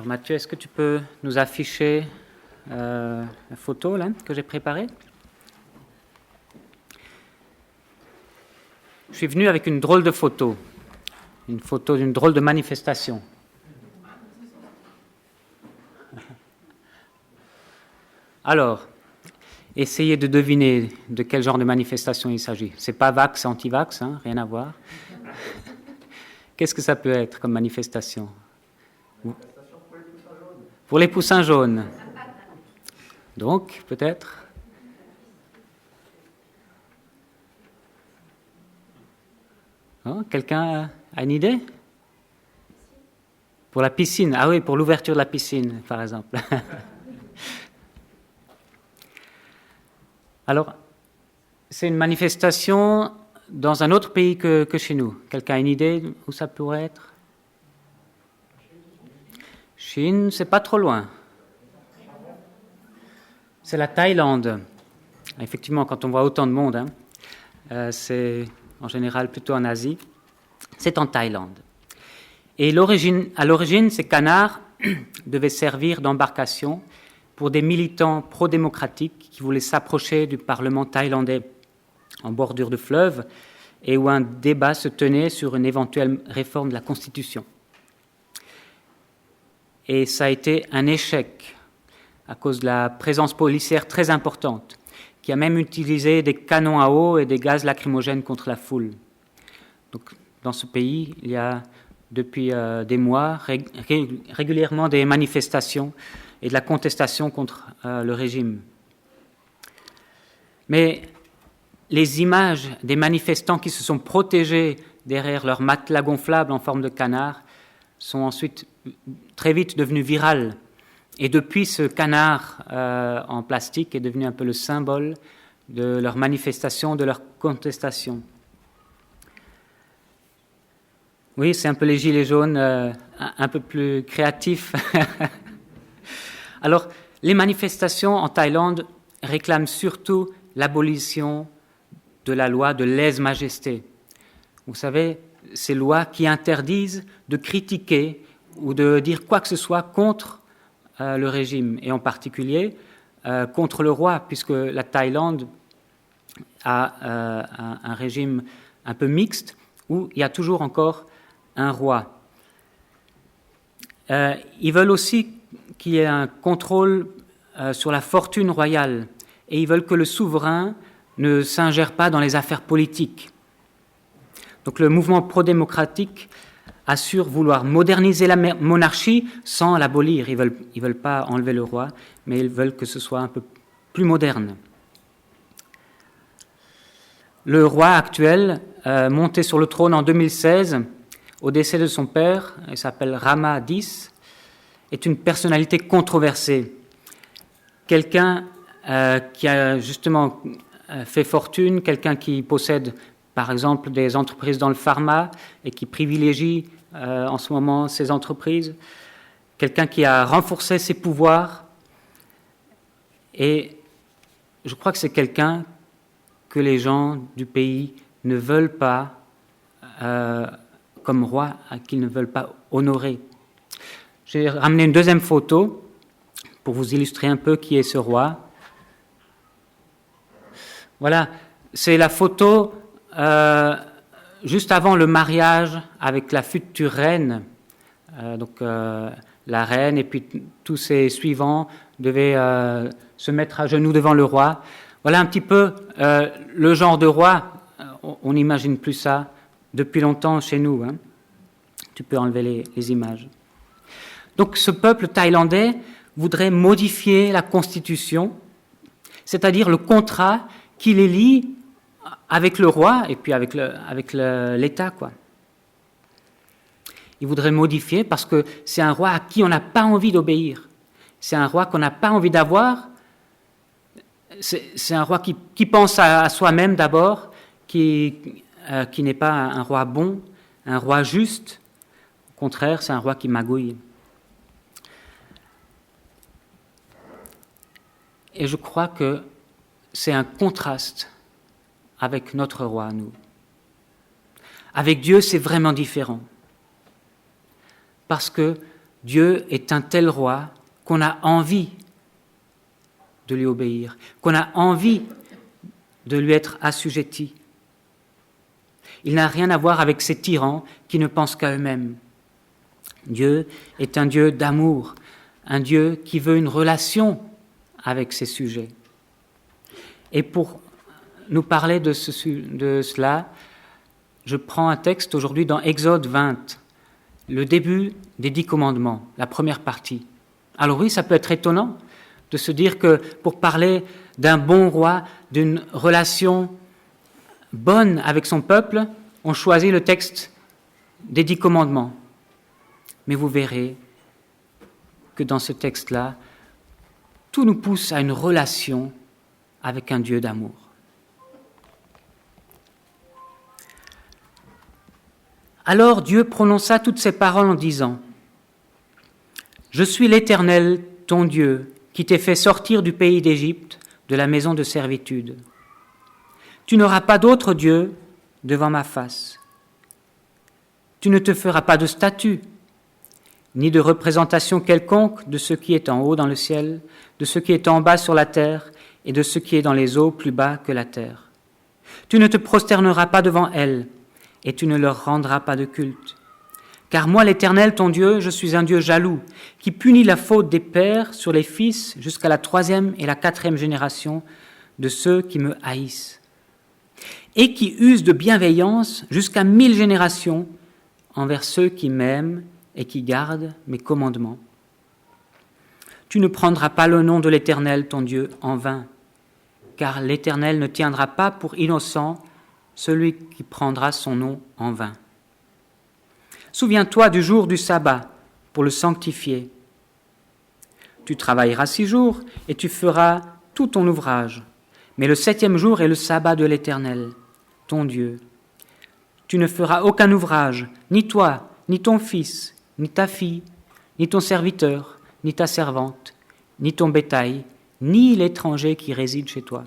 Mathieu, est-ce que tu peux nous afficher la photo là, que j'ai préparée? Je suis venu avec une drôle de photo, une photo d'une drôle de manifestation. Alors, essayez de deviner de quel genre de manifestation il s'agit. C'est pas vax, anti-vax, hein, rien à voir. Qu'est-ce que ça peut être comme manifestation? Pour les poussins jaunes. Donc, peut-être. Oh, quelqu'un a une idée? Pour la piscine. Ah oui, pour l'ouverture de la piscine, par exemple. Alors, c'est une manifestation dans un autre pays que chez nous. Quelqu'un a une idée où ça pourrait être? Chine, c'est pas trop loin. C'est la Thaïlande. Effectivement, quand on voit autant de monde, hein, c'est en général plutôt en Asie. C'est en Thaïlande. Et à l'origine, ces canards devaient servir d'embarcation pour des militants pro-démocratiques qui voulaient s'approcher du Parlement thaïlandais en bordure de fleuve et où un débat se tenait sur une éventuelle réforme de la Constitution. Et ça a été un échec à cause de la présence policière très importante, qui a même utilisé des canons à eau et des gaz lacrymogènes contre la foule. Donc, dans ce pays, il y a depuis des mois régulièrement des manifestations et de la contestation contre le régime. Mais les images des manifestants qui se sont protégés derrière leur matelas gonflable en forme de canard sont ensuite très vite devenues virales. Et depuis, ce canard en plastique est devenu un peu le symbole de leur manifestation, de leur contestation. Oui, c'est un peu les gilets jaunes, un peu plus créatifs. Alors, les manifestations en Thaïlande réclament surtout l'abolition de la loi de lèse-majesté. Vous savez, ces lois qui interdisent de critiquer ou de dire quoi que ce soit contre le régime, et en particulier contre le roi, puisque la Thaïlande a un régime un peu mixte, où il y a toujours encore un roi. Ils veulent aussi qu'il y ait un contrôle sur la fortune royale, et ils veulent que le souverain ne s'ingère pas dans les affaires politiques. Donc le mouvement pro-démocratique assure vouloir moderniser la monarchie sans l'abolir. Ils veulent pas enlever le roi, mais ils veulent que ce soit un peu plus moderne. Le roi actuel, monté sur le trône en 2016, au décès de son père, il s'appelle Rama X, est une personnalité controversée. Quelqu'un qui a justement fait fortune, quelqu'un qui possède par exemple des entreprises dans le pharma et qui privilégie en ce moment ces entreprises, quelqu'un qui a renforcé ses pouvoirs, et je crois que c'est quelqu'un que les gens du pays ne veulent pas comme roi, qu'ils ne veulent pas honorer. J'ai ramené une deuxième photo pour vous illustrer un peu qui est ce roi. Voilà, c'est la photo juste avant le mariage avec la future reine. Donc la reine et puis tous ses suivants devaient se mettre à genoux devant le roi. Voilà un petit peu le genre de roi. On n'imagine plus ça depuis longtemps chez nous. Hein. Tu peux enlever les images. Donc ce peuple thaïlandais voudrait modifier la constitution, c'est-à-dire le contrat qui les lie avec le roi et puis avec l'État, quoi. Il voudrait modifier parce que c'est un roi à qui on n'a pas envie d'obéir. C'est un roi qu'on n'a pas envie d'avoir. C'est un roi qui pense à soi-même d'abord, qui n'est pas un roi bon, un roi juste. Au contraire, c'est un roi qui magouille. Et je crois que c'est un contraste avec notre roi, nous. Avec Dieu, c'est vraiment différent. Parce que Dieu est un tel roi qu'on a envie de lui obéir, qu'on a envie de lui être assujetti. Il n'a rien à voir avec ces tyrans qui ne pensent qu'à eux-mêmes. Dieu est un Dieu d'amour, un Dieu qui veut une relation avec ses sujets. Et pour nous parler de cela, je prends un texte aujourd'hui dans Exode 20, le début des 10 commandements, la première partie. Alors oui, ça peut être étonnant de se dire que pour parler d'un bon roi, d'une relation bonne avec son peuple, on choisit le texte des 10 commandements. Mais vous verrez que dans ce texte-là, tout nous pousse à une relation avec un Dieu d'amour. Alors Dieu prononça toutes ces paroles en disant : « Je suis l'Éternel, ton Dieu, qui t'ai fait sortir du pays d'Égypte, de la maison de servitude. Tu n'auras pas d'autre Dieu devant ma face. Tu ne te feras pas de statue, ni de représentation quelconque de ce qui est en haut dans le ciel, de ce qui est en bas sur la terre, et de ce qui est dans les eaux plus bas que la terre. Tu ne te prosterneras pas devant elles, et tu ne leur rendras pas de culte. Car moi, l'Éternel, ton Dieu, je suis un Dieu jaloux, qui punit la faute des pères sur les fils jusqu'à la 3e et la 4e génération de ceux qui me haïssent, et qui use de bienveillance jusqu'à 1000 générations envers ceux qui m'aiment et qui gardent mes commandements. Tu ne prendras pas le nom de l'Éternel, ton Dieu, en vain, car l'Éternel ne tiendra pas pour innocent celui qui prendra son nom en vain. Souviens-toi du jour du sabbat pour le sanctifier. Tu travailleras 6 jours et tu feras tout ton ouvrage, mais le 7e jour est le sabbat de l'Éternel, ton Dieu. Tu ne feras aucun ouvrage, ni toi, ni ton fils, ni ta fille, ni ton serviteur, ni ta servante, ni ton bétail, ni l'étranger qui réside chez toi.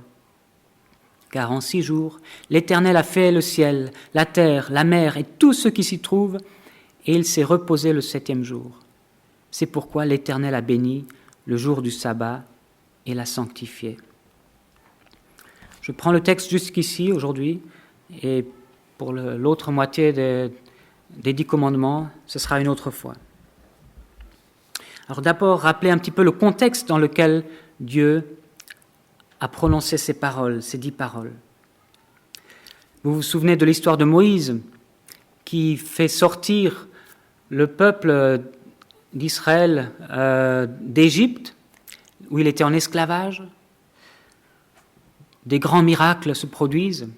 Car en 6 jours, l'Éternel a fait le ciel, la terre, la mer et tout ce qui s'y trouve, et il s'est reposé le 7e jour. C'est pourquoi l'Éternel a béni le jour du sabbat et l'a sanctifié. Je prends le texte jusqu'ici aujourd'hui, et pour l'autre moitié des 10 commandements, ce sera une autre fois. Alors d'abord, rappeler un petit peu le contexte dans lequel Dieu a prononcé ces paroles, ces 10 paroles. Vous vous souvenez de l'histoire de Moïse qui fait sortir le peuple d'Israël d'Égypte, où il était en esclavage. Des grands miracles se produisent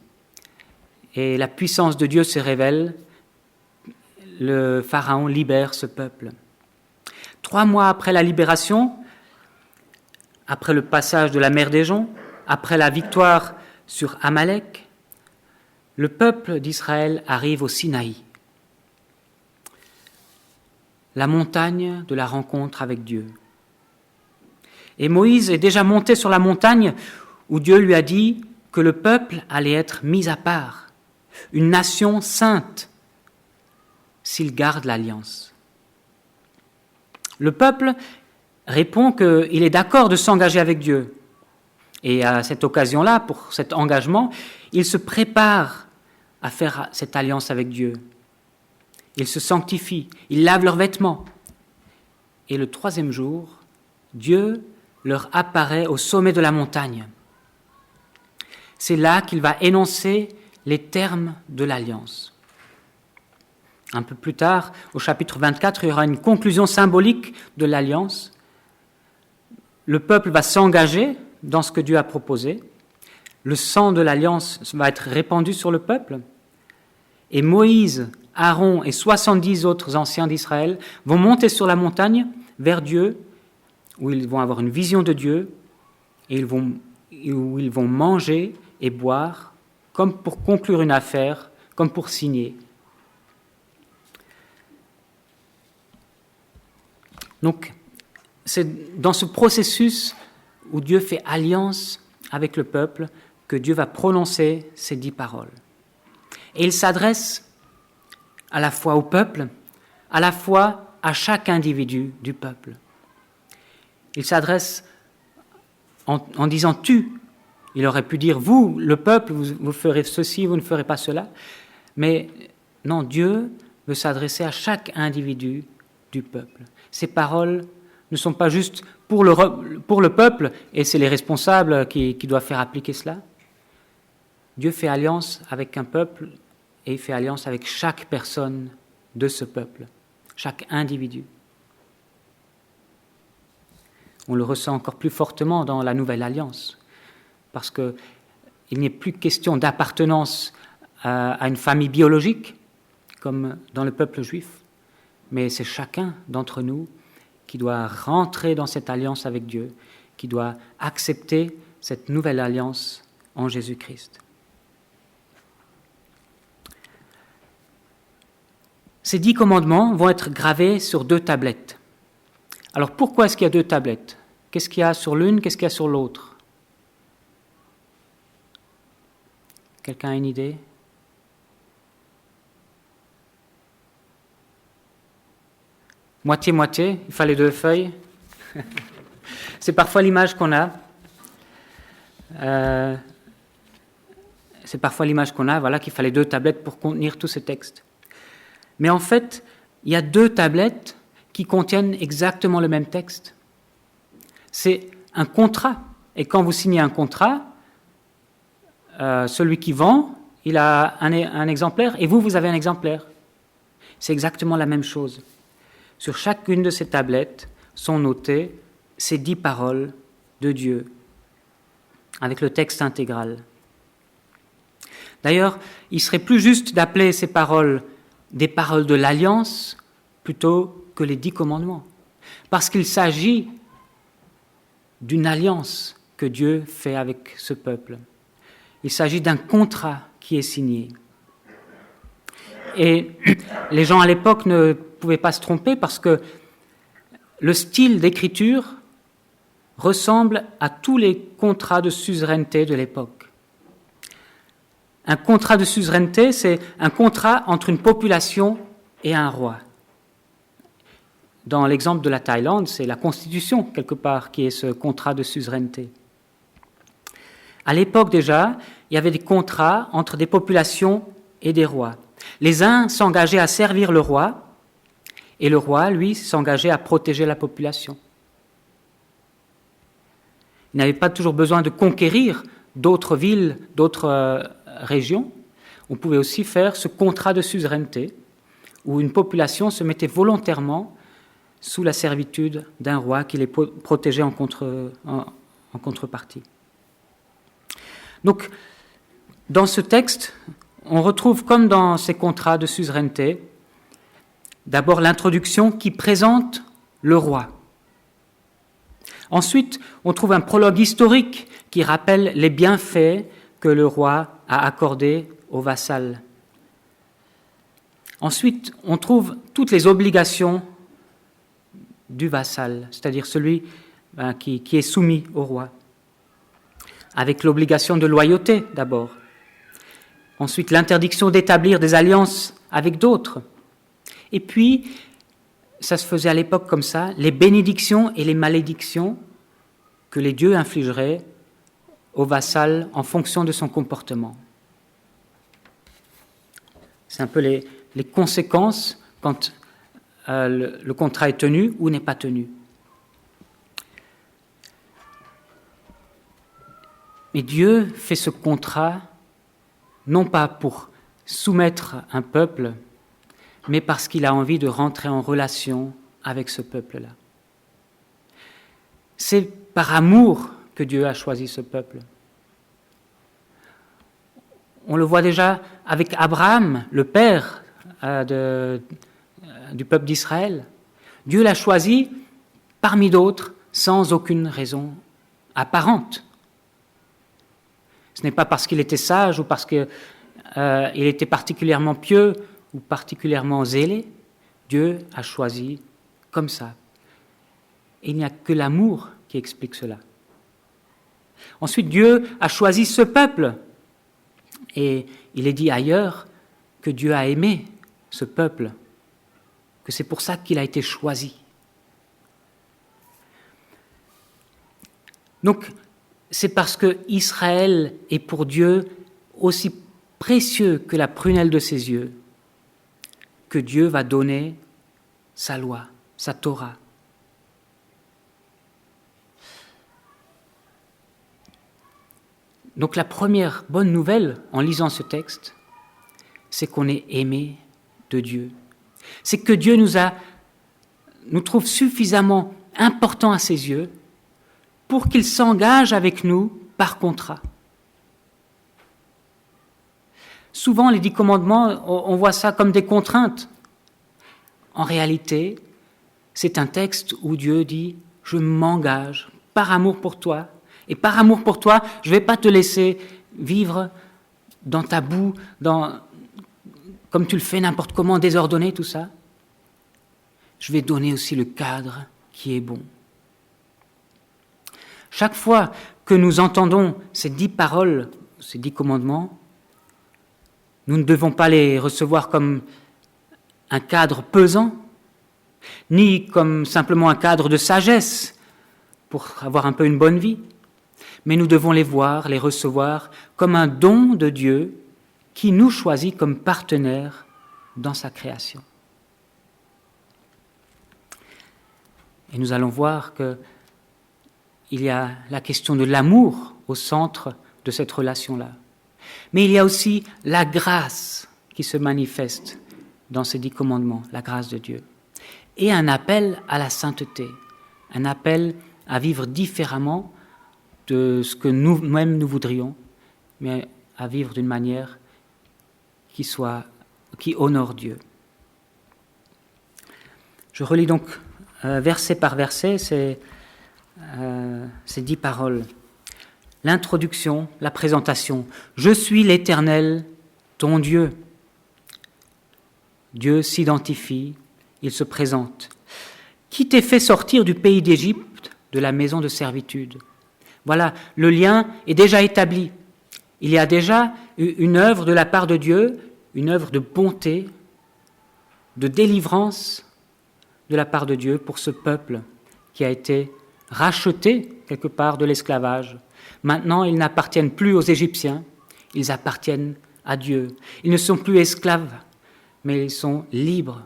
et la puissance de Dieu se révèle. Le Pharaon libère ce peuple. 3 mois après la libération, après le passage de la mer des Joncs, après la victoire sur Amalek, le peuple d'Israël arrive au Sinaï, la montagne de la rencontre avec Dieu. Et Moïse est déjà monté sur la montagne où Dieu lui a dit que le peuple allait être mis à part, une nation sainte, s'il garde l'alliance. Le peuple répond qu'il est d'accord de s'engager avec Dieu. Et à cette occasion-là, pour cet engagement, il se prépare à faire cette alliance avec Dieu. Ils se sanctifient, ils lavent leurs vêtements. Et le 3e jour, Dieu leur apparaît au sommet de la montagne. C'est là qu'il va énoncer les termes de l'alliance. Un peu plus tard, au chapitre 24, il y aura une conclusion symbolique de l'alliance. Le peuple va s'engager dans ce que Dieu a proposé. Le sang de l'alliance va être répandu sur le peuple. Et Moïse, Aaron et 70 autres anciens d'Israël vont monter sur la montagne vers Dieu, où ils vont avoir une vision de Dieu, et où ils vont manger et boire, comme pour conclure une affaire, comme pour signer. Donc, c'est dans ce processus où Dieu fait alliance avec le peuple que Dieu va prononcer ces 10 paroles. Et il s'adresse à la fois au peuple, à la fois à chaque individu du peuple. Il s'adresse en disant « tu ». Il aurait pu dire « vous, le peuple, vous ferez ceci, vous ne ferez pas cela ». Mais non, Dieu veut s'adresser à chaque individu du peuple. Ces paroles ne sont pas juste pour le peuple, et c'est les responsables qui doivent faire appliquer cela. Dieu fait alliance avec un peuple, et il fait alliance avec chaque personne de ce peuple, chaque individu. On le ressent encore plus fortement dans la Nouvelle Alliance, parce qu'il n'est plus question d'appartenance à une famille biologique, comme dans le peuple juif, mais c'est chacun d'entre nous qui doit rentrer dans cette alliance avec Dieu, qui doit accepter cette nouvelle alliance en Jésus-Christ. Ces 10 commandements vont être gravés sur 2 tablettes. Alors pourquoi est-ce qu'il y a 2 tablettes ? Qu'est-ce qu'il y a sur l'une, qu'est-ce qu'il y a sur l'autre ? Quelqu'un a une idée ? Moitié-moitié, il fallait 2 feuilles. C'est parfois l'image qu'on a. Voilà, qu'il fallait 2 tablettes pour contenir tous ces textes. Mais en fait, il y a 2 tablettes qui contiennent exactement le même texte. C'est un contrat. Et quand vous signez un contrat, celui qui vend, il a un exemplaire, et vous avez un exemplaire. C'est exactement la même chose. Sur chacune de ces tablettes sont notées ces 10 paroles de Dieu, avec le texte intégral. D'ailleurs, il serait plus juste d'appeler ces paroles des paroles de l'Alliance plutôt que les 10 commandements, parce qu'il s'agit d'une alliance que Dieu fait avec ce peuple. Il s'agit d'un contrat qui est signé. Et les gens à l'époque ne pouvaient pas se tromper parce que le style d'écriture ressemble à tous les contrats de suzeraineté de l'époque. Un contrat de suzeraineté, c'est un contrat entre une population et un roi. Dans l'exemple de la Thaïlande, c'est la Constitution, quelque part, qui est ce contrat de suzeraineté. À l'époque déjà, il y avait des contrats entre des populations et des rois. Les uns s'engageaient à servir le roi, et le roi, lui, s'engageait à protéger la population. Il n'avait pas toujours besoin de conquérir d'autres villes, d'autres régions. On pouvait aussi faire ce contrat de suzeraineté, où une population se mettait volontairement sous la servitude d'un roi qui les protégeait en contrepartie. Donc, dans ce texte, on retrouve, comme dans ces contrats de suzeraineté, d'abord l'introduction qui présente le roi. Ensuite, on trouve un prologue historique qui rappelle les bienfaits que le roi a accordés au vassal. Ensuite, on trouve toutes les obligations du vassal, c'est-à-dire celui qui est soumis au roi, avec l'obligation de loyauté d'abord. Ensuite, l'interdiction d'établir des alliances avec d'autres. Et puis, ça se faisait à l'époque comme ça, les bénédictions et les malédictions que les dieux infligeraient au vassal en fonction de son comportement. C'est un peu les conséquences quand le contrat est tenu ou n'est pas tenu. Mais Dieu fait ce contrat non pas pour soumettre un peuple, mais parce qu'il a envie de rentrer en relation avec ce peuple-là. C'est par amour que Dieu a choisi ce peuple. On le voit déjà avec Abraham, le père du peuple d'Israël. Dieu l'a choisi parmi d'autres sans aucune raison apparente. Ce n'est pas parce qu'il était sage ou parce qu'il était particulièrement pieux ou particulièrement zélé. Dieu a choisi comme ça. Et il n'y a que l'amour qui explique cela. Ensuite, Dieu a choisi ce peuple. Et il est dit ailleurs que Dieu a aimé ce peuple. que c'est pour ça qu'il a été choisi. Donc, c'est parce que Israël est pour Dieu aussi précieux que la prunelle de ses yeux que Dieu va donner sa loi, sa Torah. Donc la première bonne nouvelle en lisant ce texte, c'est qu'on est aimé de Dieu. C'est que Dieu nous trouve suffisamment importants à ses yeux pour qu'il s'engage avec nous par contrat. Souvent, les 10 commandements, on voit ça comme des contraintes. En réalité, c'est un texte où Dieu dit « Je m'engage par amour pour toi, et par amour pour toi, je ne vais pas te laisser vivre dans ta boue, comme tu le fais n'importe comment, désordonné, tout ça. Je vais donner aussi le cadre qui est bon. » Chaque fois que nous entendons ces 10 paroles, ces 10 commandements, nous ne devons pas les recevoir comme un cadre pesant, ni comme simplement un cadre de sagesse pour avoir un peu une bonne vie, mais nous devons les voir, les recevoir comme un don de Dieu qui nous choisit comme partenaires dans sa création. Et nous allons voir qu'il y a la question de l'amour au centre de cette relation-là. Mais il y a aussi la grâce qui se manifeste dans ces 10 commandements, la grâce de Dieu. Et un appel à la sainteté, un appel à vivre différemment de ce que nous-mêmes nous voudrions, mais à vivre d'une manière qui honore Dieu. Je relis donc verset par verset ces 10 paroles. L'introduction, la présentation. « Je suis l'Éternel, ton Dieu ». Dieu s'identifie, il se présente. « Qui t'ai fait sortir du pays d'Égypte, de la maison de servitude ?» Voilà, le lien est déjà établi. Il y a déjà une œuvre de la part de Dieu, une œuvre de bonté, de délivrance de la part de Dieu pour ce peuple qui a été racheté quelque part de l'esclavage. Maintenant, ils n'appartiennent plus aux Égyptiens, ils appartiennent à Dieu. Ils ne sont plus esclaves, mais ils sont libres.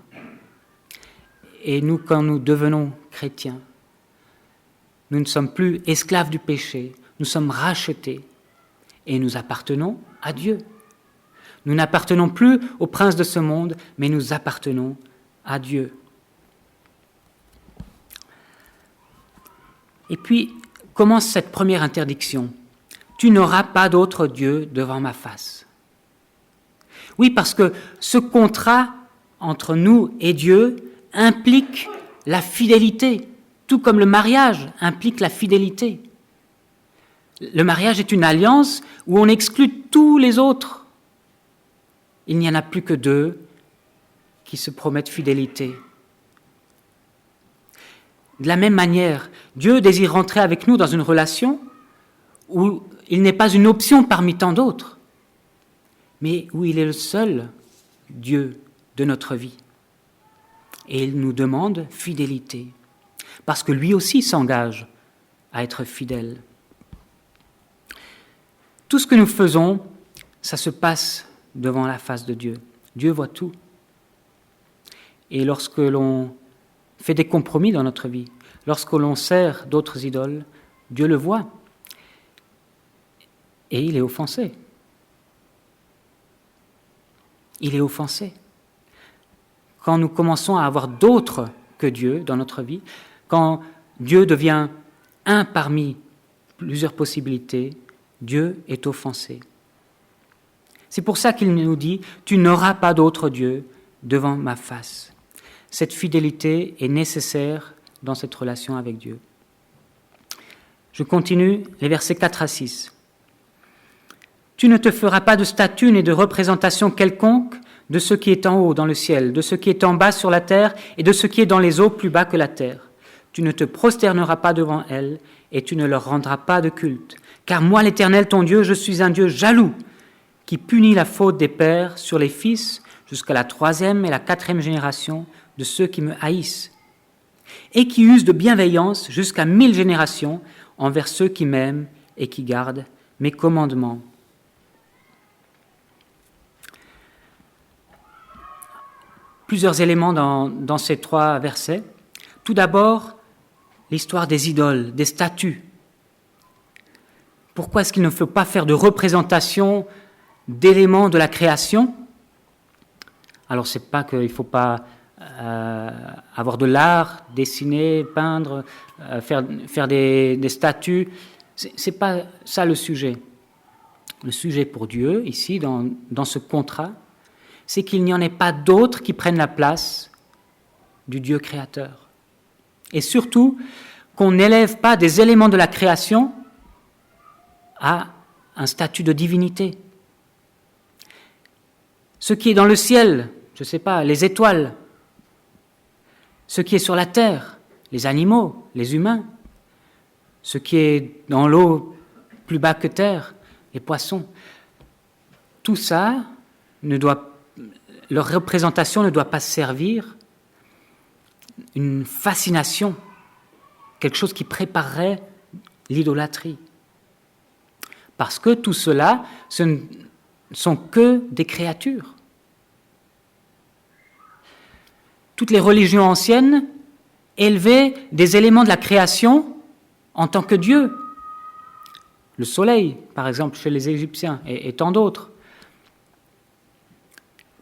Et nous, quand nous devenons chrétiens, nous ne sommes plus esclaves du péché, nous sommes rachetés et nous appartenons à Dieu. Nous n'appartenons plus au prince de ce monde, mais nous appartenons à Dieu. Et puis, commence cette première interdiction. « Tu n'auras pas d'autre Dieu devant ma face. » Oui, parce que ce contrat entre nous et Dieu implique la fidélité, tout comme le mariage implique la fidélité. Le mariage est une alliance où on exclut tous les autres. Il n'y en a plus que 2 qui se promettent fidélité. De la même manière, Dieu désire rentrer avec nous dans une relation où il n'est pas une option parmi tant d'autres, mais où il est le seul Dieu de notre vie. Et il nous demande fidélité, parce que lui aussi s'engage à être fidèle. Tout ce que nous faisons, ça se passe devant la face de Dieu. Dieu voit tout. Et lorsque l'on fait des compromis dans notre vie, lorsque l'on sert d'autres idoles, Dieu le voit. Et il est offensé. Il est offensé. Quand nous commençons à avoir d'autres que Dieu dans notre vie, quand Dieu devient un parmi plusieurs possibilités, Dieu est offensé. C'est pour ça qu'il nous dit « Tu n'auras pas d'autre Dieu devant ma face ». Cette fidélité est nécessaire dans cette relation avec Dieu. Je continue les versets 4 à 6. « Tu ne te feras pas de statue ni de représentation quelconque de ce qui est en haut dans le ciel, de ce qui est en bas sur la terre et de ce qui est dans les eaux plus bas que la terre. Tu ne te prosterneras pas devant elles et tu ne leur rendras pas de culte. Car moi, l'Éternel, ton Dieu, je suis un Dieu jaloux, qui punit la faute des pères sur les fils jusqu'à la 3e et la 4e génération de ceux qui me haïssent, et qui use de bienveillance jusqu'à 1000 générations envers ceux qui m'aiment et qui gardent mes commandements. Plusieurs éléments dans ces 3 versets. Tout d'abord, l'histoire des idoles, des statues. Pourquoi est-ce qu'il ne faut pas faire de représentation d'éléments de la création? Alors, c'est pas qu'il ne faut pas avoir de l'art, dessiner, peindre, faire des statues. C'est pas ça le sujet. Le sujet pour Dieu, ici, dans ce contrat, c'est qu'il n'y en ait pas d'autres qui prennent la place du Dieu créateur. Et surtout, qu'on n'élève pas des éléments de la création à un statut de divinité. Ce qui est dans le ciel, je ne sais pas, les étoiles, ce qui est sur la terre, les animaux, les humains, ce qui est dans l'eau plus bas que terre, les poissons, tout ça, leur représentation ne doit pas servir une fascination, quelque chose qui préparerait l'idolâtrie. Parce que tout cela, ce ne sont que des créatures. Toutes les religions anciennes élevaient des éléments de la création en tant que Dieu. Le soleil, par exemple, chez les Égyptiens, et tant d'autres.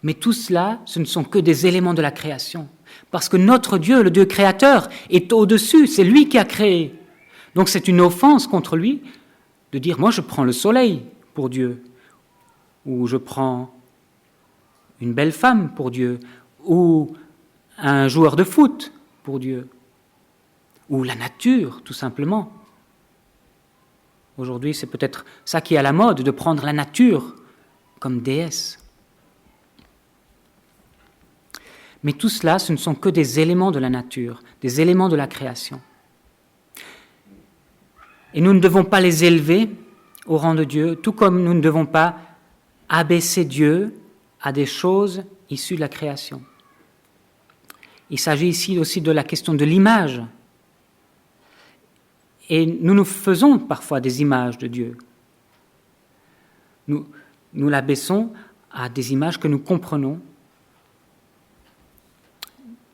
Mais tout cela, ce ne sont que des éléments de la création. Parce que notre Dieu, le Dieu créateur, est au-dessus, c'est lui qui a créé. Donc c'est une offense contre lui de dire, moi je prends le soleil pour Dieu, ou je prends une belle femme pour Dieu, ou un joueur de foot pour Dieu, ou la nature, tout simplement. Aujourd'hui, c'est peut-être ça qui est à la mode, de prendre la nature comme déesse. Mais tout cela, ce ne sont que des éléments de la nature, des éléments de la création. Et nous ne devons pas les élever au rang de Dieu, tout comme nous ne devons pas abaisser Dieu à des choses issues de la création. Il s'agit ici aussi de la question de l'image. Et nous faisons parfois des images de Dieu. Nous l'abaissons à des images que nous comprenons.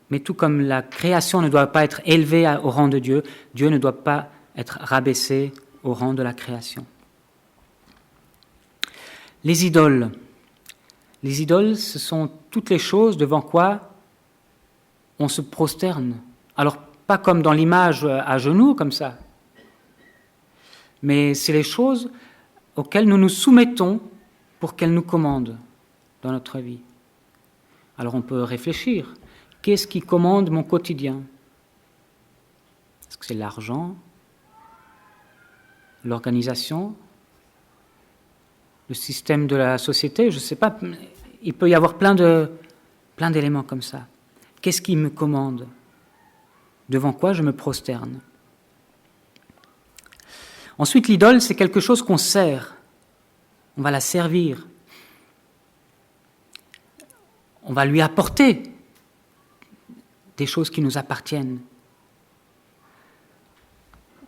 Mais tout comme la création ne doit pas être élevée au rang de Dieu, Dieu ne doit pas être rabaissé au rang de la création. Les idoles. Les idoles, ce sont toutes les choses devant quoi on se prosterne. Alors, pas comme dans l'image à genoux, comme ça, mais c'est les choses auxquelles nous nous soumettons pour qu'elles nous commandent dans notre vie. Alors, on peut réfléchir. Qu'est-ce qui commande mon quotidien? Est-ce que c'est l'argent, l'organisation, le système de la société? Je ne sais pas, il peut y avoir plein d'éléments comme ça. Qu'est-ce qui me commande? Devant quoi je me prosterne? Ensuite, l'idole, c'est quelque chose qu'on sert. On va la servir. On va lui apporter des choses qui nous appartiennent.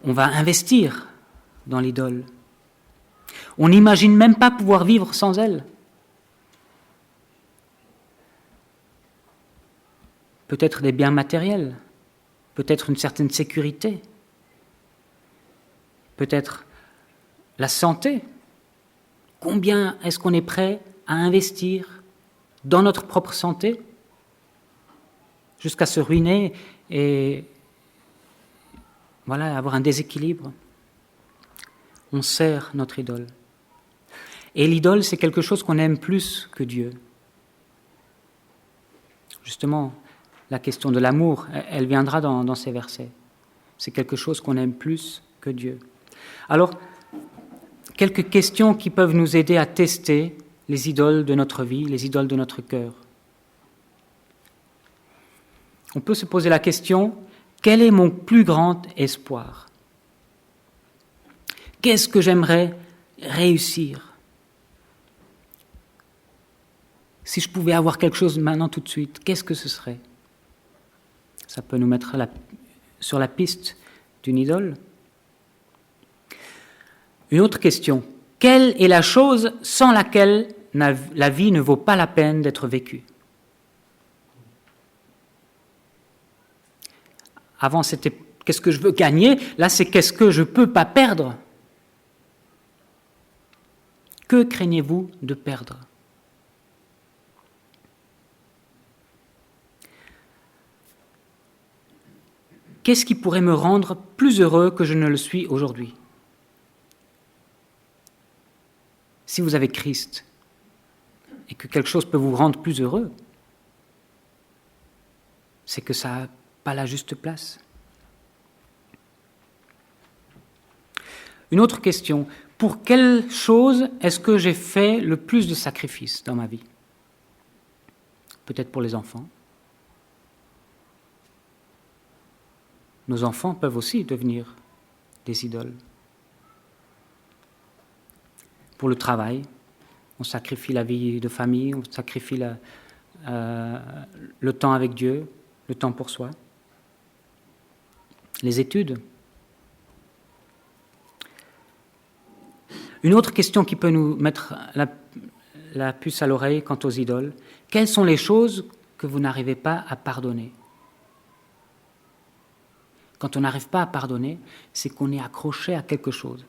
On va investir dans l'idole. On n'imagine même pas pouvoir vivre sans elle. Peut-être des biens matériels, peut-être une certaine sécurité, peut-être la santé. Combien est-ce qu'on est prêt à investir dans notre propre santé jusqu'à se ruiner et voilà, avoir un déséquilibre? On sert notre idole. Et l'idole, c'est quelque chose qu'on aime plus que Dieu. Justement, la question de l'amour, elle viendra dans ces versets. C'est quelque chose qu'on aime plus que Dieu. Alors, quelques questions qui peuvent nous aider à tester les idoles de notre vie, les idoles de notre cœur. On peut se poser la question, quel est mon plus grand espoir? Qu'est-ce que j'aimerais réussir? Si je pouvais avoir quelque chose maintenant tout de suite, qu'est-ce que ce serait? Ça peut nous mettre sur la piste d'une idole. Une autre question. Quelle est la chose sans laquelle la vie ne vaut pas la peine d'être vécue? Avant, c'était qu'est-ce que je veux gagner? Là, c'est qu'est-ce que je ne peux pas perdre? Que craignez-vous de perdre? Qu'est-ce qui pourrait me rendre plus heureux que je ne le suis aujourd'hui? Si vous avez Christ et que quelque chose peut vous rendre plus heureux, c'est que ça n'a pas la juste place. Une autre question. Pour quelle chose est-ce que j'ai fait le plus de sacrifices dans ma vie? Peut-être pour les enfants. Nos enfants peuvent aussi devenir des idoles. Pour le travail, on sacrifie la vie de famille, on sacrifie le temps avec Dieu, le temps pour soi. Les études. Une autre question qui peut nous mettre la puce à l'oreille quant aux idoles. Quelles sont les choses que vous n'arrivez pas à pardonner? Quand on n'arrive pas à pardonner, c'est qu'on est accroché à quelque chose.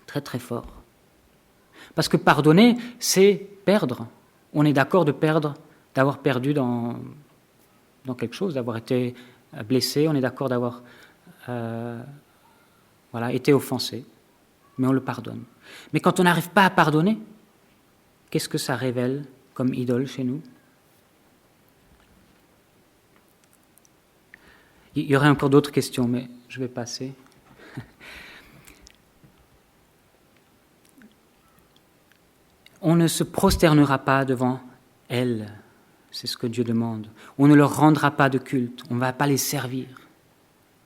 Très très fort. Parce que pardonner, c'est perdre. On est d'accord de perdre, d'avoir perdu dans quelque chose, d'avoir été blessé, on est d'accord d'avoir été offensé, mais on le pardonne. Mais quand on n'arrive pas à pardonner, qu'est-ce que ça révèle comme idole chez nous? Il y aurait encore d'autres questions, mais je vais passer. On ne se prosternera pas devant elles, c'est ce que Dieu demande. On ne leur rendra pas de culte, on ne va pas les servir.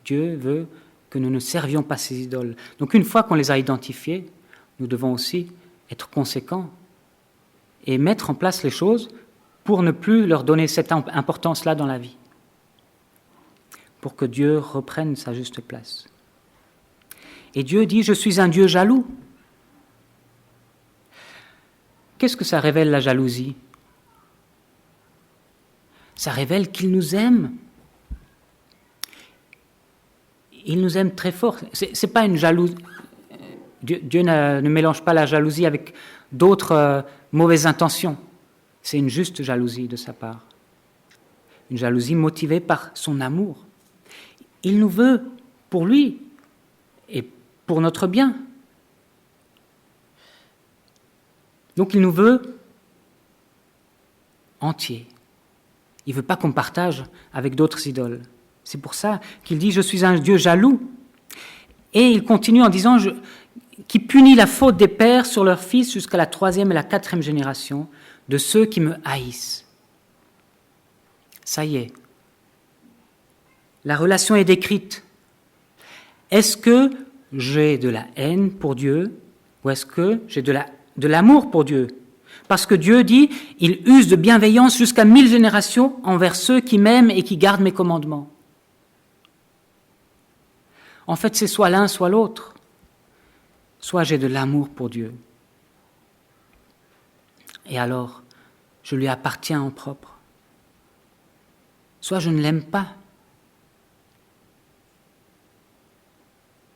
Dieu veut que nous ne servions pas ces idoles. Donc une fois qu'on les a identifiées, nous devons aussi être conséquents et mettre en place les choses pour ne plus leur donner cette importance-là dans la vie, pour que Dieu reprenne sa juste place. Et Dieu dit, je suis un Dieu jaloux. Qu'est-ce que ça révèle, la jalousie? Ça révèle qu'il nous aime. Il nous aime très fort. C'est pas une jalousie. Dieu ne mélange pas la jalousie avec d'autres mauvaises intentions. C'est une juste jalousie de sa part. Une jalousie motivée par son amour. Il nous veut pour lui et pour notre bien. Donc il nous veut entiers. Il ne veut pas qu'on partage avec d'autres idoles. C'est pour ça qu'il dit « Je suis un Dieu jaloux ». Et il continue en disant « Qui punit la faute des pères sur leurs fils jusqu'à la 3e et la 4e génération de ceux qui me haïssent. » Ça y est. La relation est décrite. Est-ce que j'ai de la haine pour Dieu ou est-ce que j'ai de l'amour pour Dieu? Parce que Dieu dit, il use de bienveillance jusqu'à 1000 générations envers ceux qui m'aiment et qui gardent mes commandements. En fait, c'est soit l'un, soit l'autre. Soit j'ai de l'amour pour Dieu. Et alors, je lui appartiens en propre. Soit je ne l'aime pas.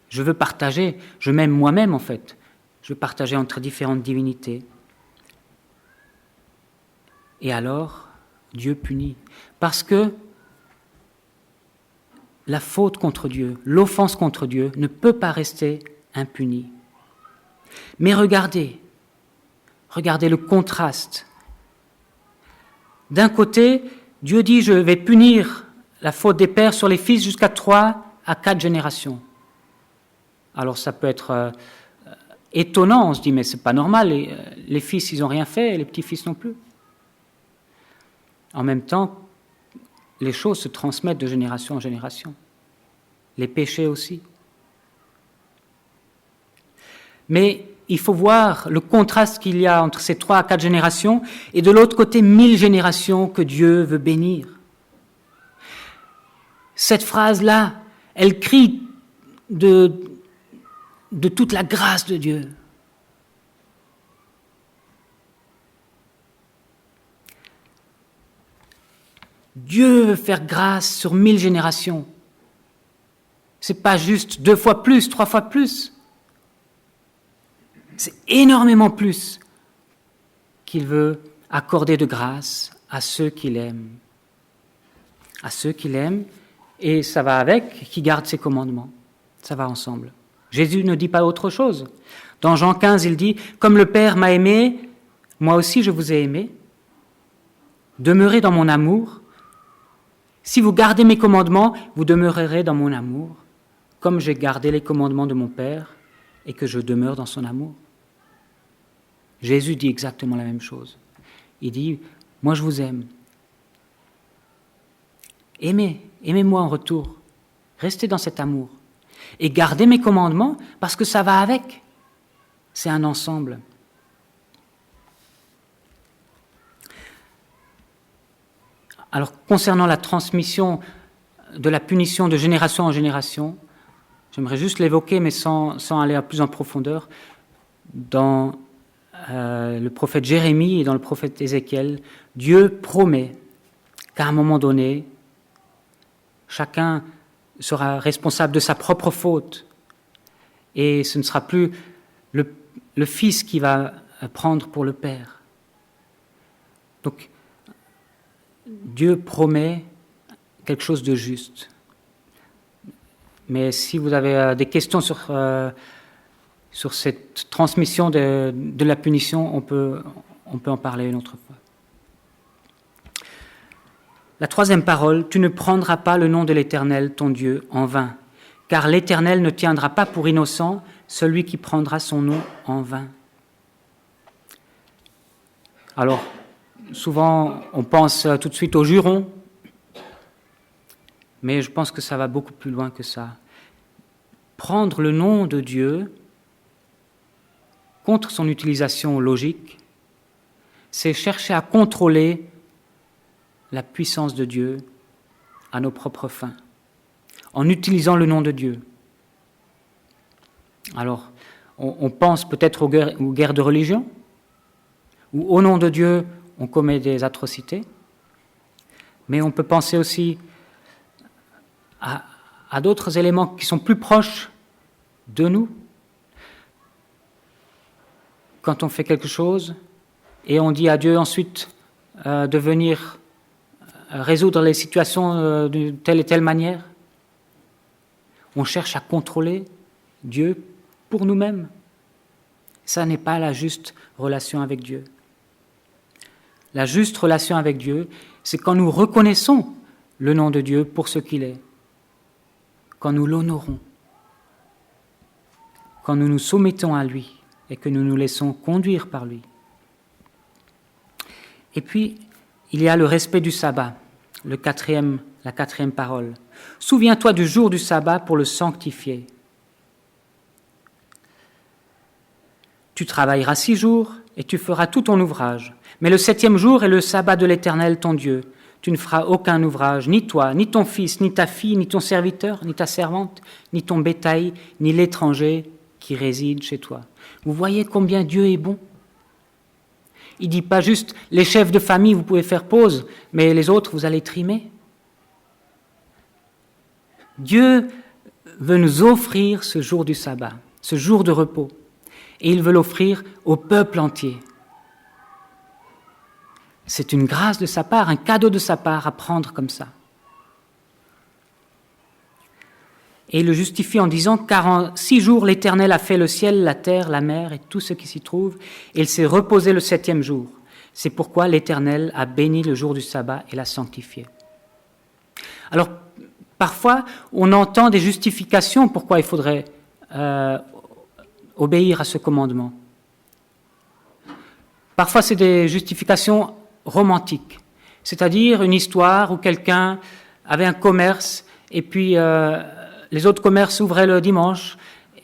Je veux partager, je m'aime moi-même en fait. Je veux partager entre différentes divinités. Et alors, Dieu punit. Parce que la faute contre Dieu, l'offense contre Dieu ne peut pas rester impunie. Mais regardez le contraste. D'un côté, Dieu dit, je vais punir la faute des pères sur les fils jusqu'à 3 à 4 générations. Alors ça peut être étonnant, on se dit, mais c'est pas normal, les fils, ils n'ont rien fait, et les petits-fils non plus. En même temps, les choses se transmettent de génération en génération. Les péchés aussi. Mais il faut voir le contraste qu'il y a entre ces 3 à 4 générations et de l'autre côté 1000 générations que Dieu veut bénir. Cette phrase-là, elle crie de toute la grâce de Dieu. Dieu veut faire grâce sur 1000 générations. C'est pas juste 2 fois plus, 3 fois plus. C'est énormément plus qu'il veut accorder de grâce à ceux qu'il aime. À ceux qu'il aime, et ça va avec, qui gardent ses commandements. Ça va ensemble. Jésus ne dit pas autre chose. Dans Jean 15, il dit « Comme le Père m'a aimé, moi aussi je vous ai aimé. Demeurez dans mon amour. Si vous gardez mes commandements, vous demeurerez dans mon amour, comme j'ai gardé les commandements de mon Père et que je demeure dans son amour. » Jésus dit exactement la même chose. Il dit « Moi je vous aime. Aimez-moi en retour. Restez dans cet amour. Et gardez mes commandements parce que ça va avec. C'est un ensemble. » Alors, concernant la transmission de la punition de génération en génération, j'aimerais juste l'évoquer, mais sans aller plus en profondeur. Dans le prophète Jérémie et dans le prophète Ézéchiel, Dieu promet qu'à un moment donné, chacun sera responsable de sa propre faute. Et ce ne sera plus le fils qui va prendre pour le père. Donc, Dieu promet quelque chose de juste. Mais si vous avez des questions sur cette transmission de la punition, on peut en parler une autre fois. La troisième parole, « Tu ne prendras pas le nom de l'Éternel, ton Dieu, en vain, car l'Éternel ne tiendra pas pour innocent celui qui prendra son nom en vain. » Alors, souvent, on pense tout de suite au juron, mais je pense que ça va beaucoup plus loin que ça. Prendre le nom de Dieu contre son utilisation logique, c'est chercher à contrôler la puissance de Dieu à nos propres fins, en utilisant le nom de Dieu. Alors, on pense peut-être aux guerres de religion, où au nom de Dieu, on commet des atrocités, mais on peut penser aussi à d'autres éléments qui sont plus proches de nous. Quand on fait quelque chose et on dit à Dieu ensuite de venir résoudre les situations de telle et telle manière, on cherche à contrôler Dieu pour nous-mêmes. Ça n'est pas la juste relation avec Dieu. La juste relation avec Dieu, c'est quand nous reconnaissons le nom de Dieu pour ce qu'il est, quand nous l'honorons, quand nous nous soumettons à lui et que nous nous laissons conduire par lui. Et puis, il y a le respect du sabbat, la quatrième parole. « Souviens-toi du jour du sabbat pour le sanctifier. Tu travailleras 6 jours et tu feras tout ton ouvrage. Mais le 7e jour est le sabbat de l'Éternel ton Dieu. Tu ne feras aucun ouvrage, ni toi, ni ton fils, ni ta fille, ni ton serviteur, ni ta servante, ni ton bétail, ni l'étranger qui réside chez toi. » Vous voyez combien Dieu est bon. Il ne dit pas juste « les chefs de famille, vous pouvez faire pause, mais les autres, vous allez trimer ». Dieu veut nous offrir ce jour du sabbat, ce jour de repos, et il veut l'offrir au peuple entier. C'est une grâce de sa part, un cadeau de sa part à prendre comme ça. Et il le justifie en disant « Car en 6 jours l'Éternel a fait le ciel, la terre, la mer et tout ce qui s'y trouve, et il s'est reposé le 7e jour. C'est pourquoi l'Éternel a béni le jour du sabbat et l'a sanctifié. » Alors, parfois, on entend des justifications pourquoi il faudrait obéir à ce commandement. Parfois, c'est des justifications romantiques, c'est-à-dire une histoire où quelqu'un avait un commerce et puis les autres commerces s'ouvraient le dimanche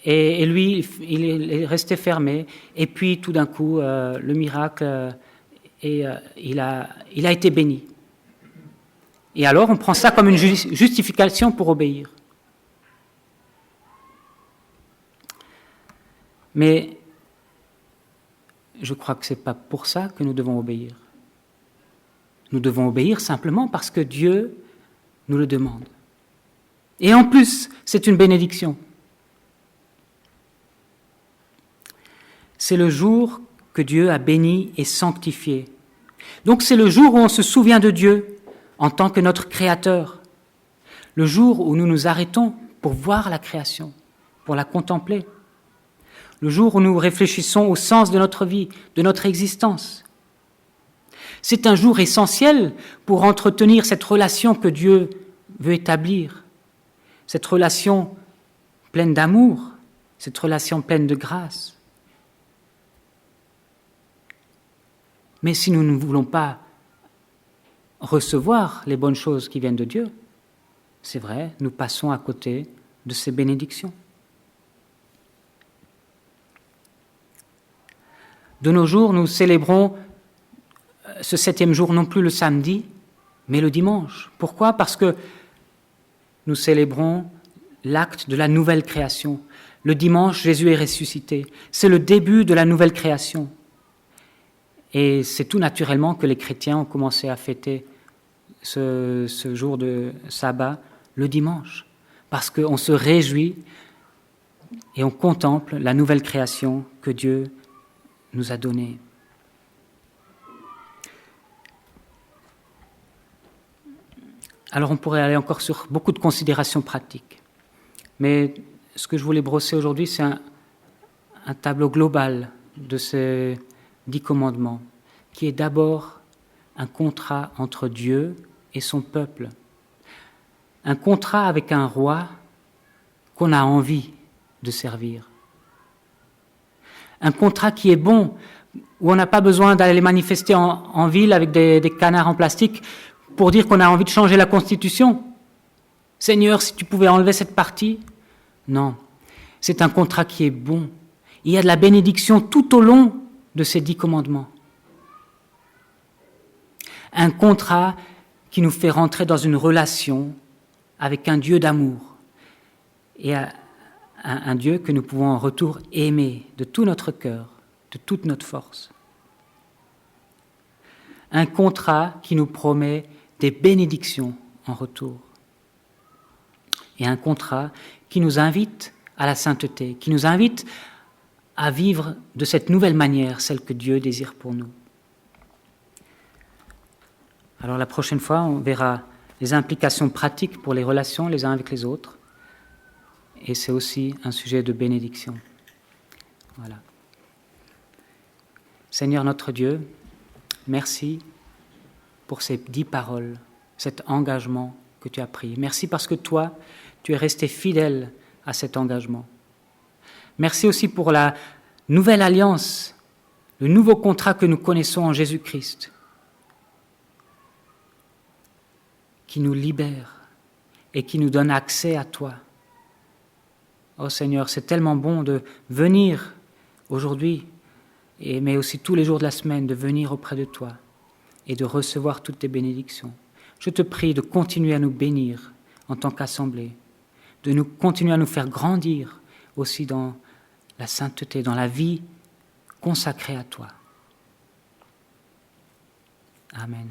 et lui, il est resté fermé. Et puis, tout d'un coup, le miracle, il a été béni. Et alors on prend ça comme une justification pour obéir. Mais je crois que ce n'est pas pour ça que nous devons obéir. Nous devons obéir simplement parce que Dieu nous le demande. Et en plus, c'est une bénédiction. C'est le jour que Dieu a béni et sanctifié. Donc c'est le jour où on se souvient de Dieu en tant que notre Créateur. Le jour où nous nous arrêtons pour voir la création, pour la contempler. Le jour où nous réfléchissons au sens de notre vie, de notre existence. C'est un jour essentiel pour entretenir cette relation que Dieu veut établir, cette relation pleine d'amour, cette relation pleine de grâce. Mais si nous ne voulons pas recevoir les bonnes choses qui viennent de Dieu, c'est vrai, nous passons à côté de ces bénédictions. De nos jours, nous célébrons ce 7e jour non plus le samedi, mais le dimanche. Pourquoi ? Parce que nous célébrons l'acte de la nouvelle création. Le dimanche, Jésus est ressuscité. C'est le début de la nouvelle création. Et c'est tout naturellement que les chrétiens ont commencé à fêter ce jour de sabbat le dimanche, parce qu'on se réjouit et on contemple la nouvelle création que Dieu nous a donnée. Alors on pourrait aller encore sur beaucoup de considérations pratiques, mais ce que je voulais brosser aujourd'hui, c'est un tableau global de ces 10 commandements, qui est d'abord un contrat entre Dieu et son peuple. Un contrat avec un roi qu'on a envie de servir. Un contrat qui est bon, où on n'a pas besoin d'aller manifester en ville avec des canards en plastique pour dire qu'on a envie de changer la Constitution. Seigneur, si tu pouvais enlever cette partie. Non, c'est un contrat qui est bon. Il y a de la bénédiction tout au long de ces 10 commandements. Un contrat qui nous fait rentrer dans une relation avec un Dieu d'amour et un Dieu que nous pouvons en retour aimer de tout notre cœur, de toute notre force. Un contrat qui nous promet des bénédictions en retour. Et un contrat qui nous invite à la sainteté, qui nous invite à vivre de cette nouvelle manière, celle que Dieu désire pour nous. Alors la prochaine fois, on verra les implications pratiques pour les relations les uns avec les autres. Et c'est aussi un sujet de bénédiction. Voilà. Seigneur notre Dieu, merci pour ces 10 paroles, cet engagement que tu as pris. Merci parce que toi, tu es resté fidèle à cet engagement. Merci aussi pour la nouvelle alliance, le nouveau contrat que nous connaissons en Jésus-Christ, qui nous libère et qui nous donne accès à toi. Oh Seigneur, c'est tellement bon de venir aujourd'hui, mais aussi tous les jours de la semaine, de venir auprès de toi et de recevoir toutes tes bénédictions. Je te prie de continuer à nous bénir en tant qu'assemblée, de nous continuer à nous faire grandir aussi dans la sainteté, dans la vie consacrée à toi. Amen.